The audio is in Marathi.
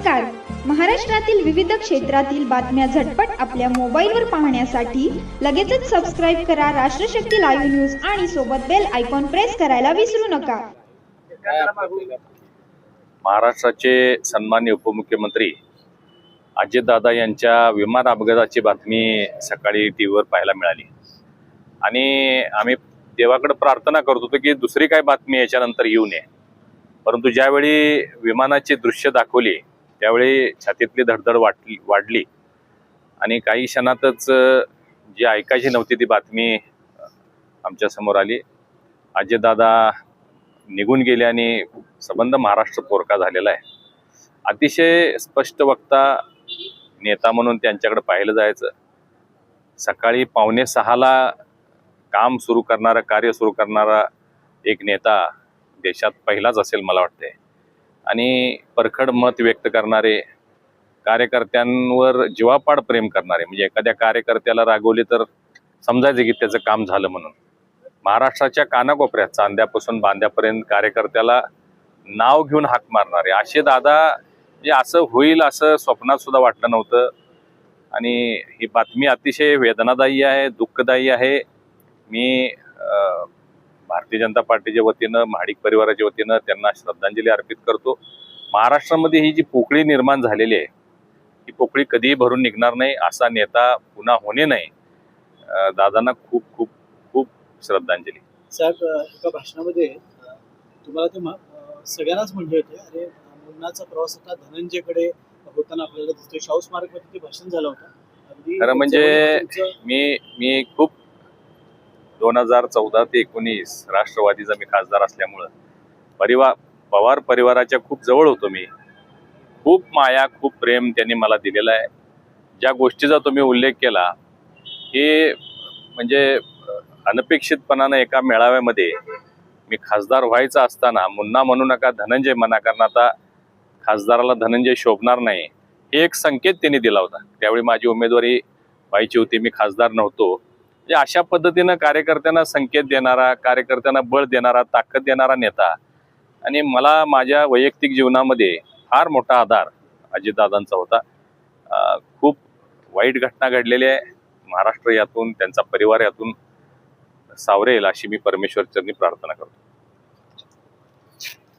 नमस्कार. महाराष्ट्रातील विविध क्षेत्रातील बातम्या झटपट आपल्या मोबाईलवर पाहण्यासाठी लगेचच सबस्क्राईब करा राष्ट्रशक्ती लाईव्ह न्यूज आणि सोबत बेल आयकॉन प्रेस करायला विसरू नका. महाराष्ट्राचे सन्माननीय उपमुख्यमंत्री अजितदादा यांच्या विमान अपघाताची बातमी सकाळी टीव्हीवर पाहायला मिळाली आणि आम्ही देवाकडे प्रार्थना करत होतो की दुसरी काय बातमी याच्यानंतर येऊ नये. परंतु ज्यावेळी विमानाची दृश्य दाखवली त्यावेळी छातीतली धडधड वाढली आणि काही क्षणातच जी ऐकायची नव्हती ती बातमी आमच्या समोर आली. अजितदादा निघून गेले आणि संबंध महाराष्ट्र पोरका झालेला आहे. अतिशय स्पष्ट वक्ता नेता म्हणून त्यांच्याकडे पाहिलं जायचं. सकाळी 5:45 काम सुरू करणारा, कार्य सुरू करणारा एक नेता देशात पहिलाच असेल मला वाटते. आणि परखड मत व्यक्त करणारे, कार्यकर्त्यांवर जीवापाड प्रेम करणारे, म्हणजे एखाद्या कार्यकर्त्याला रागवले तर समजायचे की त्याचं काम झालं म्हणून. महाराष्ट्राच्या कानाकोपऱ्यात चांद्यापासून बांद्यापर्यंत कार्यकर्त्याला नाव घेऊन हाक मारणारे असे दादा, म्हणजे असं होईल असं स्वप्नात सुद्धा वाटलं नव्हतं. आणि ही बातमी अतिशय वेदनादायी आहे, दुःखदायी आहे. मी भारतीय जनता पार्टीच्या वतीनं, महाडिक परिवाराच्या वतीनं त्यांना श्रद्धांजली अर्पित करतो. महाराष्ट्रामध्ये ही जी पोकळी निर्माण झालेली आहे ही पोकळी कधीही भरून निघणार नाही. असा नेता पुन्हा होणे नाही. दादांना खूप खूप खूप श्रद्धांजली. साहेब, एका भाषणामध्ये तुम्हाला ते सगळ्यांनाच म्हणले होते, अरे मुन्नाचा प्रवास आता धनंजयकडे होताना आपल्याला दिसतोय. शाहू स्मारकमध्ये ते भाषण झालं होतं. खरं म्हणजे मी खूप 2014 ते 19 राष्ट्रवादीचा मी खासदार असल्यामुळं पवार परिवाराच्या खूप जवळ होतो मी. खूप माया, खूप प्रेम त्यांनी मला दिलेलं आहे. ज्या गोष्टीचा तुम्ही उल्लेख केला हे म्हणजे अनपेक्षितपणानं एका मेळाव्यामध्ये मी खासदार व्हायचा असताना मुन्ना म्हणू नका, धनंजय म्हणा, कारण आता खासदाराला धनंजय शोभणार नाही, हे एक संकेत त्यांनी दिला होता. त्यावेळी माझी उमेदवारी व्हायची होती, मी खासदार नव्हतो. म्हणजे अशा पद्धतीनं कार्यकर्त्यांना संकेत देणारा, कार्यकर्त्यांना बळ देणारा, ताकद देणारा नेता. आणि मला माझ्या वैयक्तिक जीवनामध्ये फार मोठा आधार अजितदादांचा होता. खूप वाईट घटना घडलेली आहे. महाराष्ट्र यातून, त्यांचा परिवार यातून सावरेल अशी मी परमेश्वर चरणी प्रार्थना करतो.